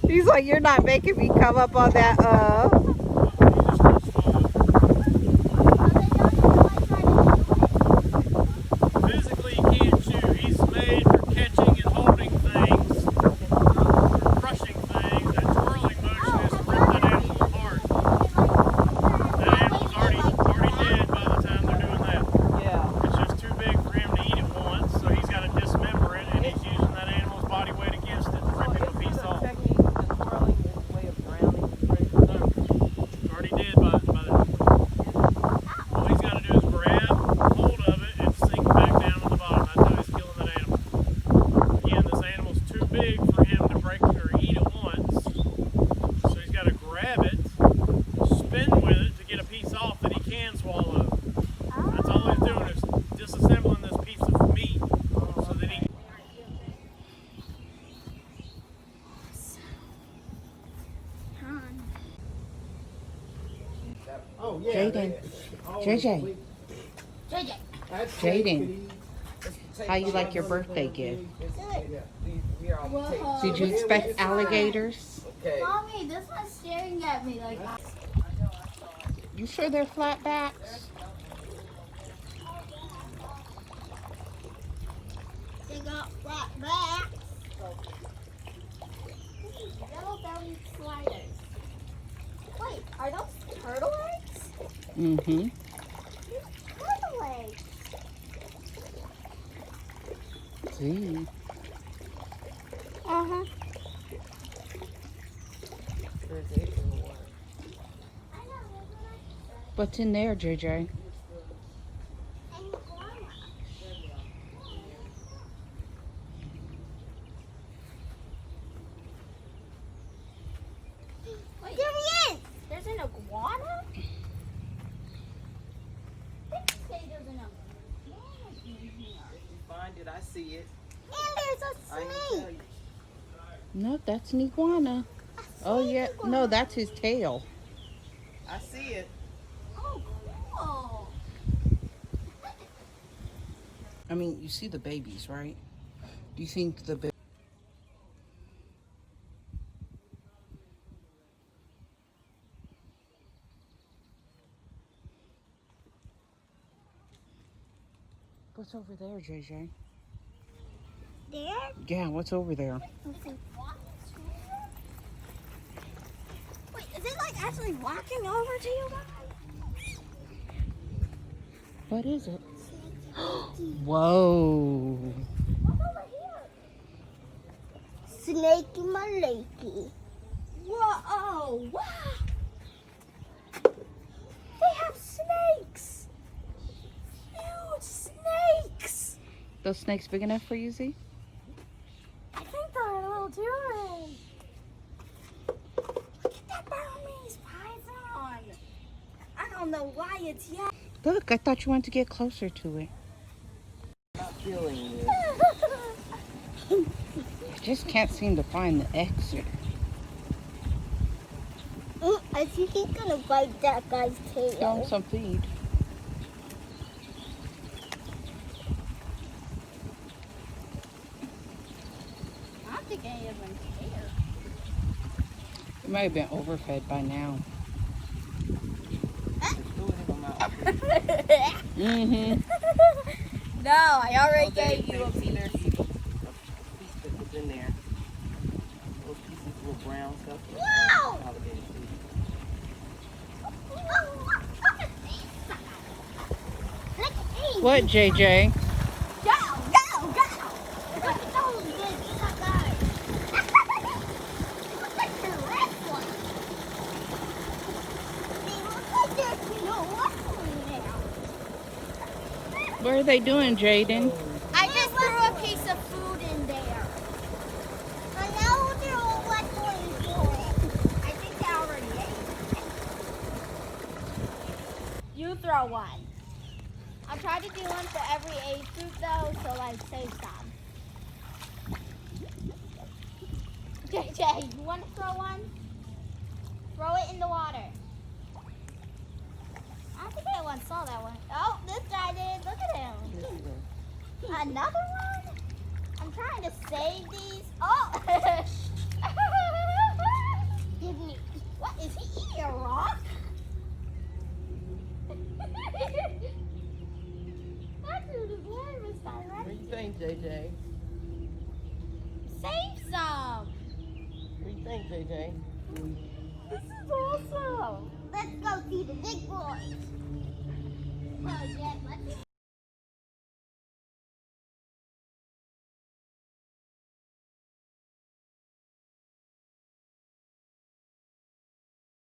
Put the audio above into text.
He's like, you're not making me come up on that, Physically, he can't chew. He's made for catching and holding things, or crushing things. That twirling motion is to rip that animal apart. That animal's already dead by the time they're doing that. Yeah. It's just too big for him to eat it once, so he's got to dismember it, and he's using that animal's body weight against it to rip him a piece off. Already dead by the all he's got to do is grab hold of it and sink back down to the bottom. That's how he's killing that animal. Again, this animal's too big for him to break or eat it once, so he's got to grab it, spin with it to get a piece off that he can swallow. That's all he's doing is disassembling this piece of meat so that he. Oh, yeah. Jaden. JJ. Jaden. How you like your birthday gift? Whoa. Did you expect alligators? Mommy, this one's staring at me like that. You sure they're flat backs? They got flat backs. Yellow belly sliders. Wait, are those turtle eggs? Mm-hmm. Turtle eggs. See. Uh-huh. What's in there, JJ? And wait, there he is! There's an iguana? They say there's an iguana in here. Find it, I see it. And there's a I can tell snake. you. No, that's an iguana. Oh, yeah. No, that's his tail. I see it. Oh, cool. I mean, you see the babies, right? Do you think the baby... What's over there, JJ? There? Yeah, what's over there? Let's see. Wait, is it like actually walking over to you guys? What is it? Whoa. What's over here? Snakey my lakey. Whoa! Wow! They have snakes! Huge snakes! Those snakes big enough for you, Z? I think they're a little too big. Look at that Burmese python! I don't know why it's yet. Look, I thought you wanted to get closer to it. Not feeling this. I just can't seem to find the exit. I think he's gonna bite that guy's tail. Throw him some feed. I don't think any of them care. It might have been overfed by now. Mm-hmm. No, I already gave you a piece. piece. There's a piece that was in there. Those pieces of little brown stuff. Wow! Alligator food. What, JJ? Go, go, go! Look at those big suckers! Look at the red one! They look like there's no wrestling there. What are they doing, Jaden? I just threw a piece of food in there. And now they're all wrestling for it. I think they already ate. You throw one. I tried to do one for every age group though, so like save some. JJ, you want to throw one? Throw it in the water. I don't think anyone saw that one. Oh, this guy did. Look at him. Another one? I'm trying to save these. Oh! Is he eating a rock? That's what his worm is What do directed. you think, JJ? Save some. What do you think, JJ? This is awesome. Let's go see the big boys.